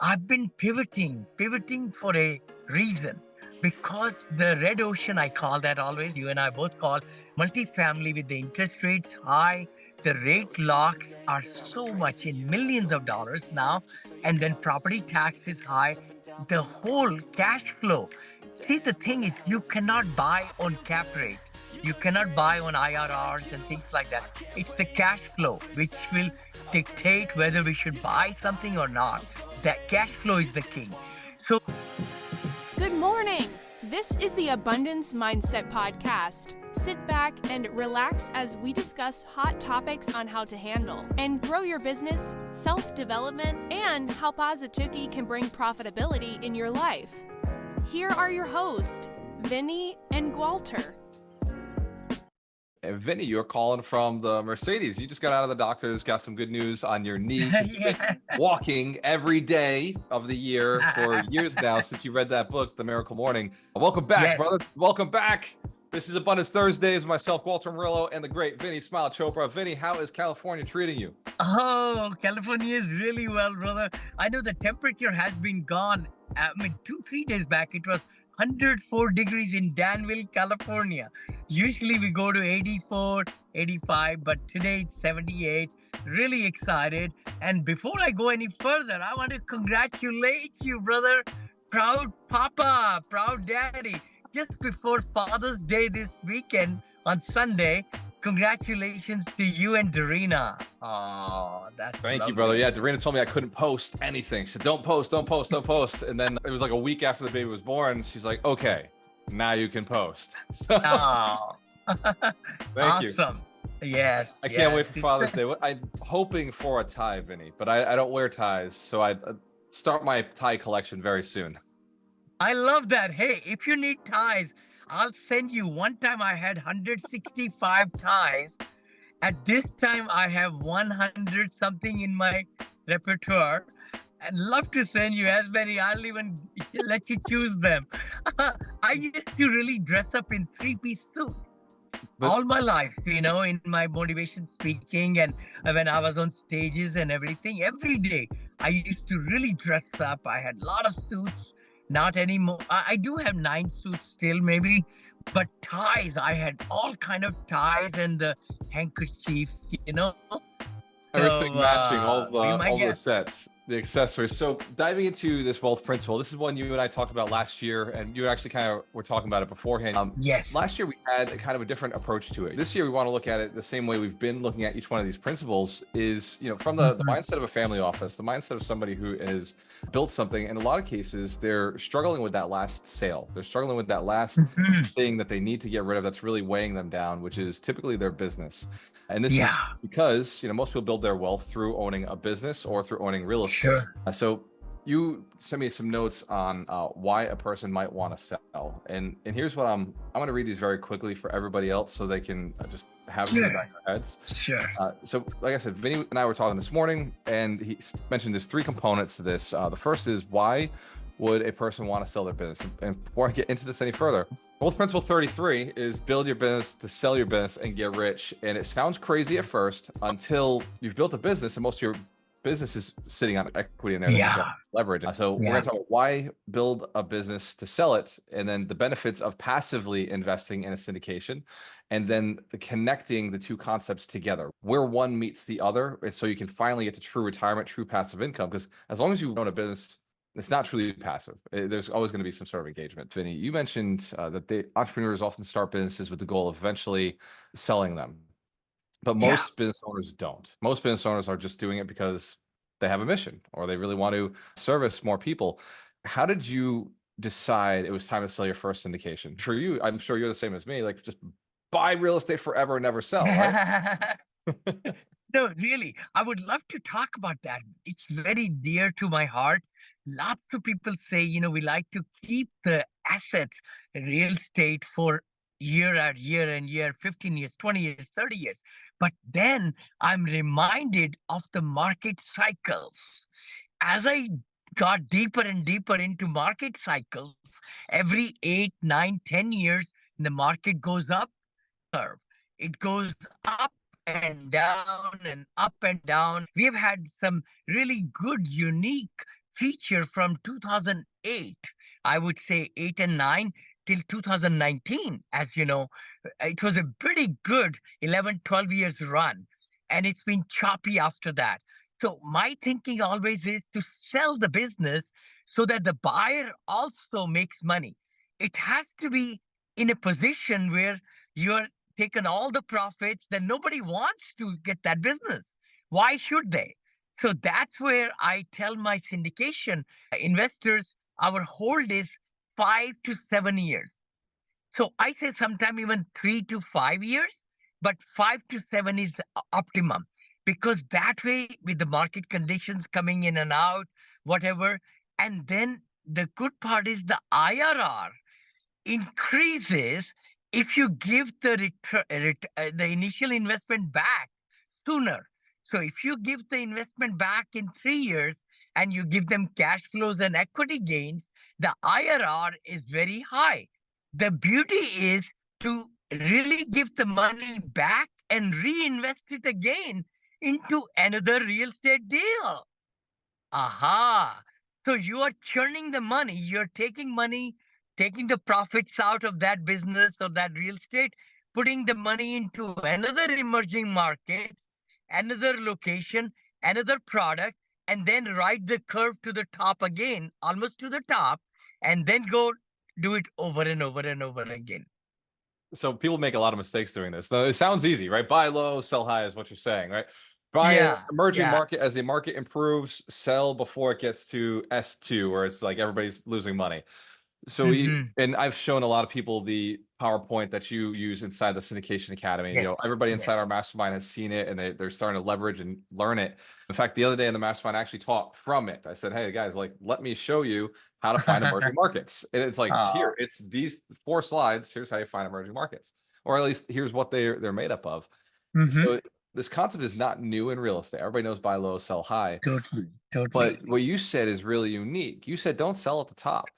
I've been pivoting for a reason. Because the red ocean, I call that always, you and I both call multifamily with the interest rates high, the rate locks are so much in millions of dollars now, and then property tax is high. The whole cash flow. See, the thing is, you cannot buy on cap rate. You cannot buy on IRRs and things like that. It's the cash flow which will dictate whether we should buy something or not. That cash flow is the king. So, Good morning. This is the Abundance Mindset Podcast. Sit back and relax as we discuss hot topics on how to handle and grow your business, self-development, and how positivity can bring profitability in your life. Here are your hosts, Vinney and Gualter. And Vinney, you're calling from the Mercedes. You just got out of the doctor's, got some good news on your knee. yeah. Walking every day of the year for years now since you read that book, The Miracle Morning. Welcome back, Yes. brother. Welcome back. This is Abundance Thursdays. Myself, Gualter Amarelo, and the great Vinney Chopra. Vinney, how is California treating you? Oh, California is really well, brother. I know the temperature has been gone. 2-3 days back, it was 104 degrees in Danville, California. Usually we go to 84, 85, but today it's 78. Really excited. And before I go any further, I want to congratulate you, brother. Proud papa, proud daddy. Just before Father's Day this weekend on Sunday, congratulations to you and Dorina. Oh, that's Thank lovely. you, brother. Yeah, Dorina told me I couldn't post anything. She said, don't post. And then it was like a week after the baby was born. She's like, okay, now you can post. So Oh, thank you. awesome. Yes. I can't wait yes. for Father's Day. I'm hoping for a tie, Vinney, but I don't wear ties. So I start my tie collection very soon. I love that. Hey, if you need ties, I'll send you. One time I had 165 ties. At this time, I have 100 something in my repertoire. I'd love to send you as many. I'll even let you choose them. I used to really dress up in three-piece suit all my life, in my motivation speaking and when I was on stages and everything. Every day, I used to really dress up. I had a lot of suits. Not anymore. I do have 9 suits still, maybe, but ties. I had all kind of ties and the handkerchiefs. Everything So, matching, all be my the guest. sets, the accessories. So diving into this wealth principle, this is one you and I talked about last year, and you actually kind of were talking about it beforehand. Yes. Last year we had kind of a different approach to it. This year we want to look at it the same way we've been looking at each one of these principles is, from the mindset of a family office, the mindset of somebody who has built something. In a lot of cases, they're struggling with that last sale. They're struggling with that last thing that they need to get rid of that's really weighing them down, which is typically their business. And this is because, most people build their wealth through owning a business or through owning real estate. Sure. So you sent me some notes on why a person might want to sell. And here's what I'm going to read these very quickly for everybody else so they can just have it in the back of their heads. Sure. So like I said, Vinney and I were talking this morning, and he mentioned there's 3 components to this. The first is, why would a person want to sell their business? And before I get into this any further, Wealth Principle 33 is build your business to sell your business and get rich. And it sounds crazy at first until you've built a business and most of your business is sitting on equity in there. Yeah. Leverage. So we're going to talk about why build a business to sell it, and then the benefits of passively investing in a syndication, and then the connecting the two concepts together, where one meets the other, so you can finally get to true retirement, true passive income. Because as long as you own a business, it's not truly passive. There's always going to be some sort of engagement. Vinney, you mentioned that entrepreneurs often start businesses with the goal of eventually selling them. But most business owners don't. Most business owners are just doing it because they have a mission or they really want to service more people. How did you decide it was time to sell your first syndication? For you, I'm sure you're the same as me, like just buy real estate forever and never sell, right? No, really, I would love to talk about that. It's very dear to my heart. Lots of people say, we like to keep the assets, real estate for year after year and year, 15 years, 20 years, 30 years. But then I'm reminded of the market cycles. As I got deeper and deeper into market cycles, every 8, 9, 10 years, the market goes up, curve. It goes up and down and up and down. We have had some really good, unique teacher from 2008, I would say 8 and 9 till 2019. As you know, it was a pretty good 11, 12 years run, and it's been choppy after that. So my thinking always is to sell the business so that the buyer also makes money. It has to be in a position where you're taking all the profits, then nobody wants to get that business. Why should they? So that's where I tell my syndication investors our hold is 5 to 7 years. So I say sometime even 3 to 5 years, but 5 to 7 is the optimum, because that way, with the market conditions coming in and out, whatever, and then the good part is the IRR increases if you give the initial investment back sooner. So if you give the investment back in 3 years and you give them cash flows and equity gains, the IRR is very high. The beauty is to really give the money back and reinvest it again into another real estate deal. Aha. So you are churning the money. You're taking money, taking the profits out of that business or that real estate, putting the money into another emerging market, another location, another product, and then ride the curve to the top again, almost to the top, and then go do it over and over and over again. So people make a lot of mistakes doing this. Now, it sounds easy, right? Buy low, sell high is what you're saying, right? Buy an Yeah, emerging yeah. market as the market improves, sell before it gets to S2, where it's like everybody's losing money. So Hmm. and I've shown a lot of people the PowerPoint that you use inside the Syndication Academy. Yes, Everybody yes. inside our mastermind has seen it, and they're starting to leverage and learn it. In fact, the other day in the mastermind, I actually taught from it. I said, "Hey guys, like, let me show you how to find emerging markets." And it's like, Oh. here, it's these 4 slides. Here's how you find emerging markets, or at least here's what they're made up of. Hmm. So this concept is not new in real estate. Everybody knows buy low, sell high. Totally, totally. But what you said is really unique. You said don't sell at the top.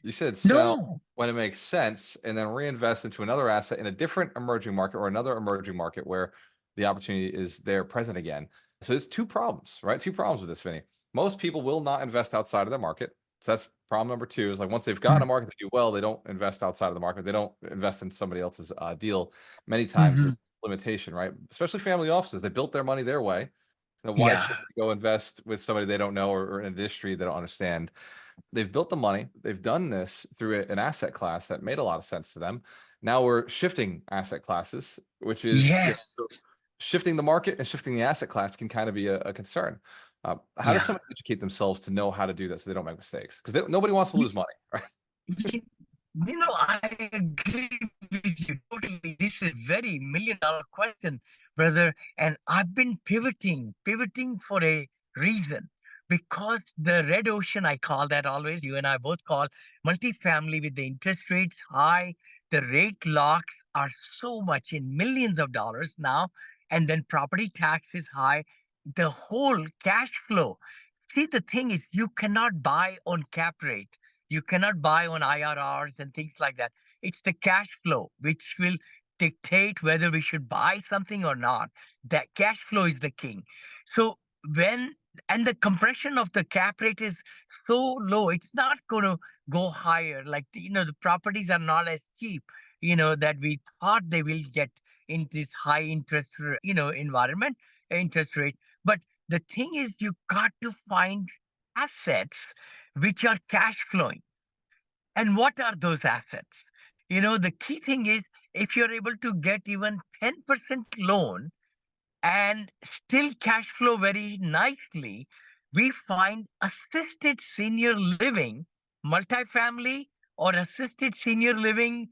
You said sell No. when it makes sense and then reinvest into another asset in a different emerging market or another emerging market where the opportunity is there present again. So there's 2 problems, right? 2 problems with this, Vinny. Most people will not invest outside of their market. So that's problem number 2, is like once they've gotten a market to do well, they don't invest outside of the market. They don't invest in somebody else's deal. Many times Hmm. there's limitation, right? Especially family offices. They built their money their way. Why Yeah. should they go invest with somebody they don't know or in an industry they don't understand? They've built the money. They've done this through an asset class that made a lot of sense to them. Now we're shifting asset classes, which is Yes. shifting the market and shifting the asset class can kind of be a concern. How does Yeah. someone educate themselves to know how to do this so they don't make mistakes? Because nobody wants to You, lose money, right? I agree with you totally. This is a very million-dollar question, brother. And I've been pivoting for a reason. Because the red ocean, I call that always, you and I both call multifamily, with the interest rates high, the rate locks are so much in millions of dollars now, and then property tax is high. The whole cash flow. See, the thing is, you cannot buy on cap rate. You cannot buy on IRRs and things like that. It's the cash flow which will dictate whether we should buy something or not. That cash flow is the king. So when and the compression of the cap rate is so low, it's not going to go higher. Like the properties are not as cheap, that we thought they will get in this high interest, environment, interest rate. But the thing is, you got to find assets which are cash flowing. And what are those assets? The key thing is, if you're able to get even 10% loan and still cash flow very nicely, we find assisted senior living, multifamily, or assisted senior living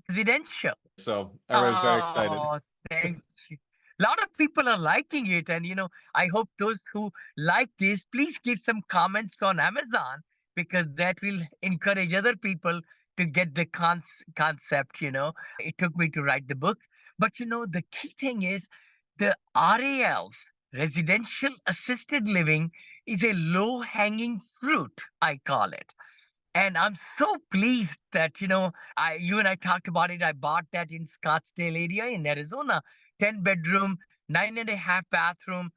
residential. So everybody's very excited. Oh, thank you. A lot of people are liking it. And, I hope those who like this, please give some comments on Amazon, because that will encourage other people to get the concept. It took me to write the book. But, the key thing is the RALs, residential assisted living, is a low hanging fruit, I call it. And I'm so pleased that, you and I talked about it. I bought that in Scottsdale area in Arizona, 10 bedroom, 9.5 bathroom,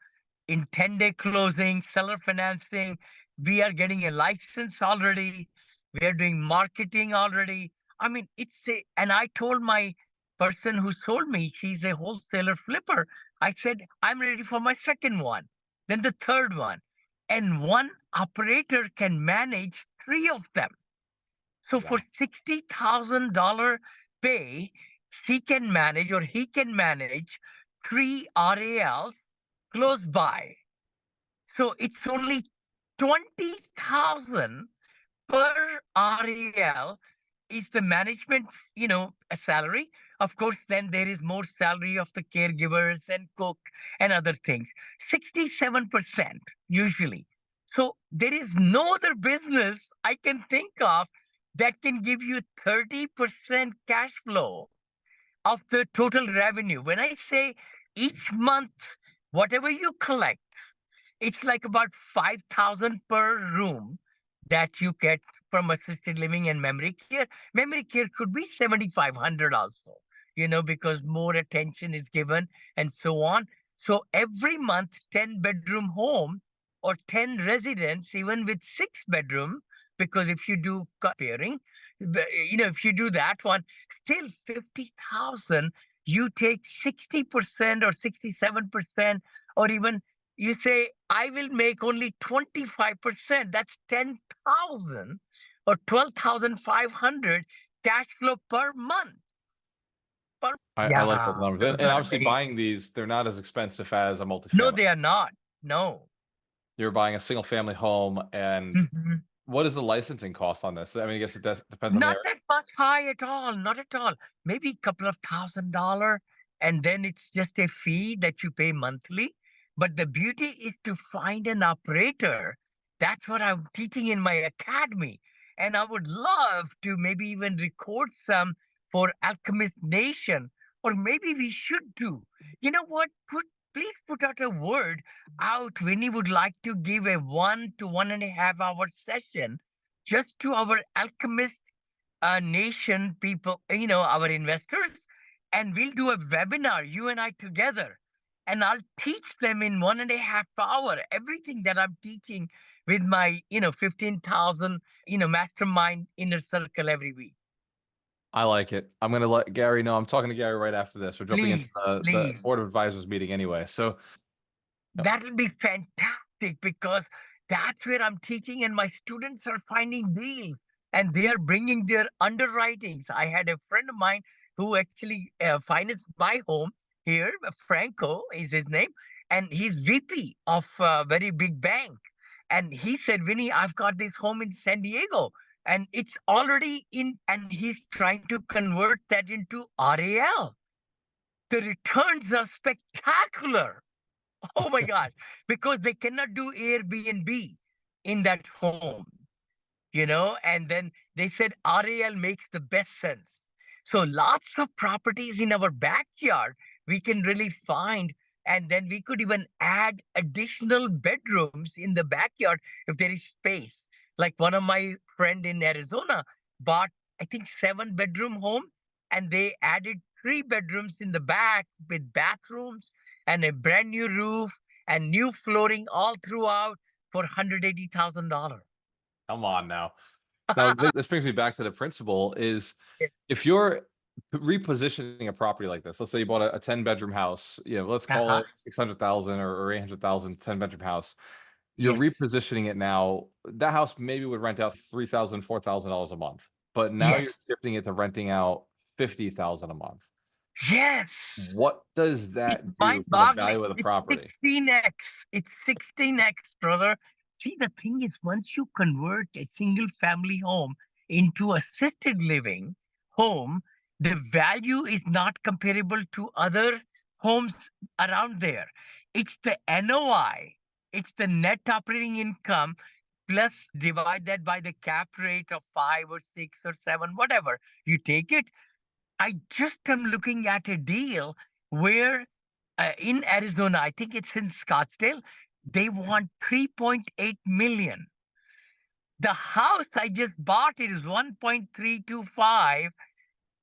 in 10-day closing, seller financing, We are getting a license already. We are doing marketing already. I mean, and I told my person who sold me, she's a wholesaler flipper. I said, I'm ready for my second one, then the third one. And one operator can manage three of them. So for Wow. $60,000 pay, she can manage or he can manage three RALs close by. So it's only 20,000 per RAL is the management, a salary. Of course, then there is more salary of the caregivers and cook and other things. 67% usually. So there is no other business I can think of that can give you 30% cash flow of the total revenue. When I say each month, whatever you collect, it's like about 5,000 per room that you get from assisted living and memory care. Memory care could be 7,500 also, because more attention is given and so on. So every month, 10-bedroom home or 10 residents, even with 6-bedroom, because if you do pairing, if you do that one, still 50,000, you take 60% or 67%, or even you say, I will make only 25%. That's 10,000 or 12,500 cash flow per month. I like those Yeah, numbers. those And are obviously very. buying these, they're not as expensive as a No, multifamily. they are not. No. You're buying a single family home, and Mhm. what is the licensing cost on this? I mean, I guess it depends on the Not area. that much high at all. Not at all. Maybe a couple of $1,000. And then it's just a fee that you pay monthly. But the beauty is to find an operator. That's what I'm teaching in my academy. And I would love to maybe even record some for Alchemist Nation. Or maybe we should do. You know what? Please put out a word out. Winnie would like to give a 1 to 1.5 hour session just to our Alchemist nation people, our investors, and we'll do a webinar, you and I together. And I'll teach them in 1.5 hour everything that I'm teaching with my, 15,000, mastermind inner circle every week. I like it. I'm gonna let Gary know. I'm talking to Gary right after this. We're jumping into Please, the please. board of advisors meeting anyway. So yep. That'll be fantastic because that's where I'm teaching, and my students are finding deals and they are bringing their underwritings. I had a friend of mine who actually financed my home here. Franco is his name, and he's VP of a very big bank. And he said, Vinny, I've got this home in San Diego and it's already in, and he's trying to convert that into RAL. The returns are spectacular. Oh my God, because they cannot do Airbnb in that home, and then they said RAL makes the best sense. So lots of properties in our backyard we can really find. And then we could even add additional bedrooms in the backyard if there is space. Like one of my friend in Arizona bought, I think, 7-bedroom home, and they added 3 bedrooms in the back with bathrooms and a brand new roof and new flooring all throughout for $180,000. Come on now. Now this brings me back to the principle is if you're repositioning a property like this, let's say you bought a 10-bedroom house, let's call Uh-huh. it 600,000 or 800,000, 10-bedroom house. You're Yes. repositioning it now. That house maybe would rent out $3,000, $4,000 a month, but now you're Yes. shifting it to renting out 50,000 a month. Yes. What does It's that do for the mind-boggling. value of the It's property? 16x. It's 16x, brother. See, the thing is, once you convert a single family home into assisted living home, the value is not comparable to other homes around there. It's the NOI, it's the net operating income, plus divide that by the cap rate of 5 or 6 or 7, whatever. You take it. I just am looking at a deal where in Arizona, I think it's in Scottsdale, they want 3.8 million. The house I just bought it is 1.325.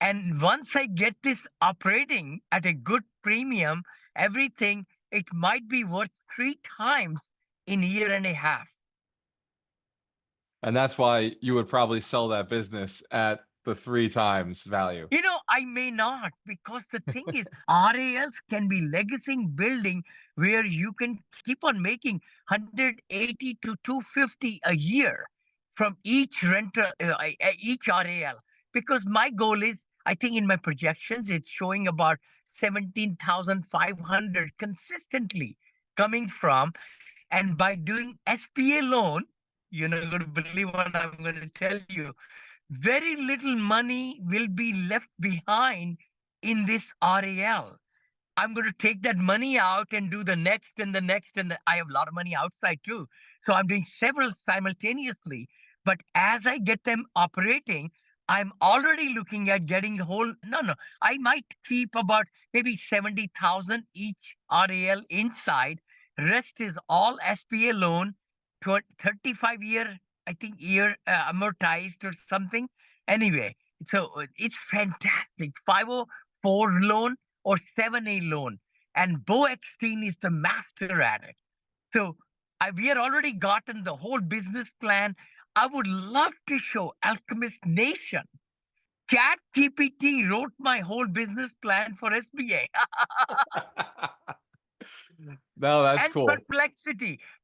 And once I get this operating at a good premium, everything, it might be worth 3 times in a year and a half. And that's why you would probably sell that business at the 3 times value. I may not, because the thing is, RALs can be legacy building where you can keep on making 180 to 250 a year from each renter, each RAL. Because my goal is, I think in my projections, it's showing about 17,500 consistently coming from. And by doing SPA loan, you're not going to believe what I'm going to tell you. Very little money will be left behind in this RAL. I'm going to take that money out and do the next and the next. I have a lot of money outside too. So I'm doing several simultaneously. But as I get them operating, I'm already looking at getting the whole. No, no. I might keep about maybe 70,000 each RAL inside. Rest is all SPA loan, 35-year, I think, year amortized or something. Anyway, so it's fantastic. 504 loan or 7A loan. And Bo Eckstein is the master at it. So we had already gotten the whole business plan. I would love to show Alchemist Nation. Chat GPT wrote my whole business plan for SBA. No, that's And cool.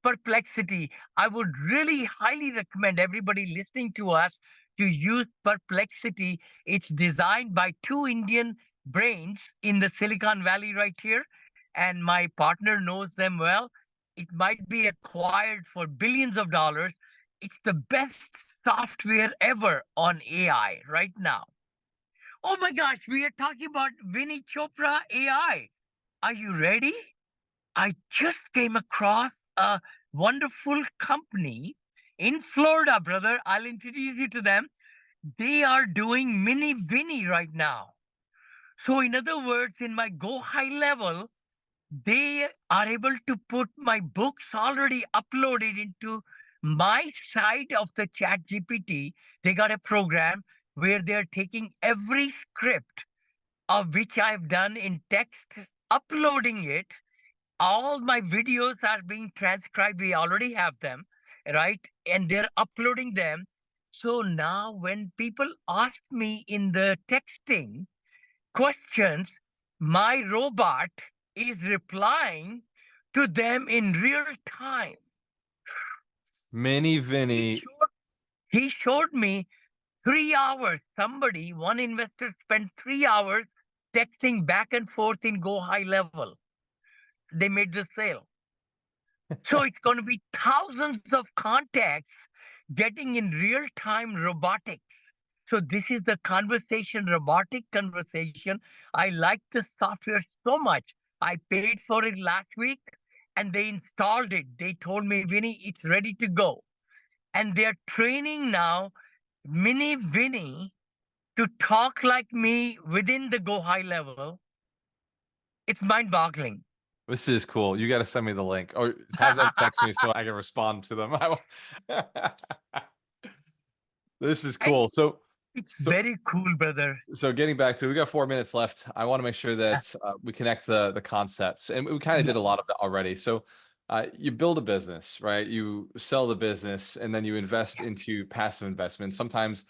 Perplexity. I would really highly recommend everybody listening to us to use Perplexity. It's designed by two Indian brains in the Silicon Valley right here, and my partner knows them well. It might be acquired for billions of dollars. It's the best software ever on AI right now. Oh my gosh, we are talking about Vinney Chopra AI. Are you ready? I just came across a wonderful company in Florida, brother. I'll introduce you to them. They are doing mini Vinny right now. So, in other words, in my Go High level, they are able to put my books already uploaded into my side of the Chat GPT. They got a program where they're taking every script of which I've done in text, uploading it. All my videos are being transcribed. We already have them, right? And they're uploading them. So now when people ask me in the texting questions, my robot is replying to them in real time. Mini He Vinny. showed, he showed me 3 hours. One investor spent 3 hours texting back and forth in Go High level. They made the sale. So it's going to be thousands of contacts getting in real time robotics. So this is the robotic conversation. I like the software so much. I paid for it last week and they installed it. They told me, Vinny, it's ready to go. And they're training now Mini Vinny to talk like me within the Go High level. It's mind boggling. This is cool. You got to send me the link or have them text me so I can respond to them. This is cool. So it's very cool, brother. So getting back to, we got 4 minutes left. I want to make sure that we connect the concepts, and we kind of did a lot of that already. So you build a business, right? You sell the business, and then you invest into passive investments. Sometimes,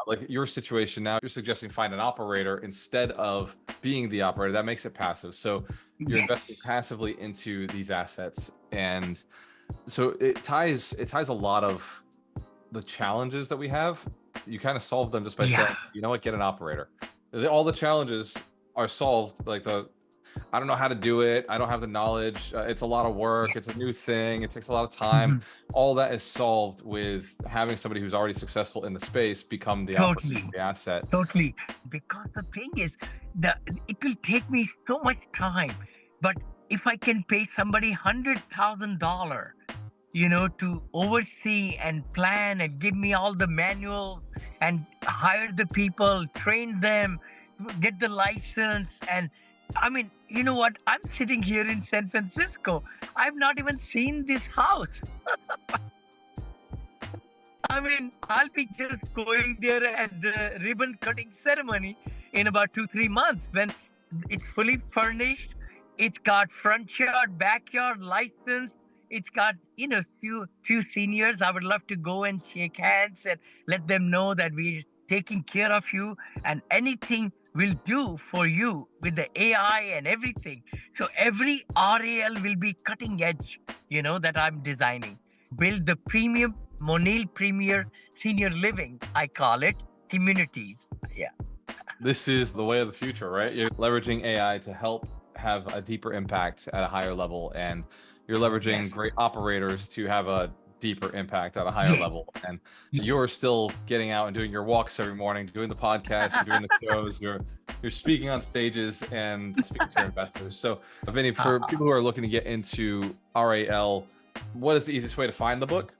like your situation now, you're suggesting find an operator instead of being the operator. That makes it passive. So you're investing passively into these assets, and so it ties a lot of the challenges that we have. You kind of solve them just by saying, you know what, get an operator. All the challenges are solved. Like I don't know how to do it. I don't have the knowledge. It's a lot of work. It's a new thing. It takes a lot of time. All that is solved with having somebody who's already successful in the space become the asset. Totally. Because the thing is, it will take me so much time. But if I can pay somebody $100,000, to oversee and plan and give me all the manuals and hire the people, train them, get the license. And I mean, you know what? I'm sitting here in San Francisco. I've not even seen this house. I mean, I'll be just going there at the ribbon cutting ceremony in about 2-3 months when it's fully furnished. It's got front yard, backyard, license. It's got, few seniors. I would love to go and shake hands and let them know that we're taking care of you and anything we'll do for you with the AI and everything. So every RAL will be cutting edge, that I'm designing. Build the premium Monil Premier Senior Living, I call it, communities. Yeah. This is the way of the future, right? You're leveraging AI to help have a deeper impact at a higher level, and you're leveraging Yes. great operators to have a deeper impact at a higher Yes. level. And you're still getting out and doing your walks every morning, doing the podcast, you're doing the shows, you're speaking on stages and speaking to your investors. So, Vinney, for people who are looking to get into RAL, what is the easiest way to find the book?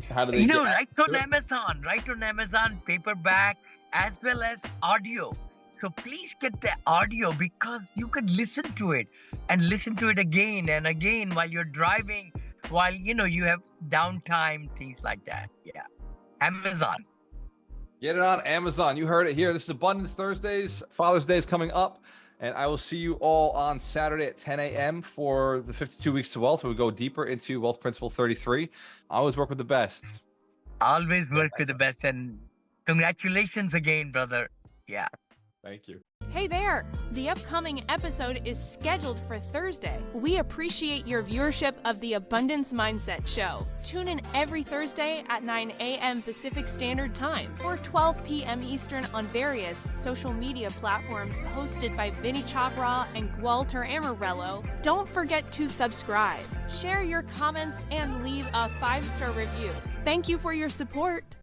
How do they right on Amazon, paperback, as well as audio. So please get the audio because you can listen to it and listen to it again and again while you're driving, while, you have downtime, things like that. Yeah. Amazon. Get it on Amazon. You heard it here. This is Abundance Thursdays. Father's Day is coming up, and I will see you all on Saturday at 10 a.m. for the 52 Weeks to Wealth. We'll go deeper into Wealth Principle 33. I always work with the best. Always work with the best. And congratulations again, brother. Yeah. Thank you. Hey there! The upcoming episode is scheduled for Thursday. We appreciate your viewership of the Abundance Mindset Show. Tune in every Thursday at 9 a.m. Pacific Standard Time or 12 p.m. Eastern on various social media platforms hosted by Vinney Chopra and Gualter Amarelo. Don't forget to subscribe, share your comments, and leave a 5-star review. Thank you for your support.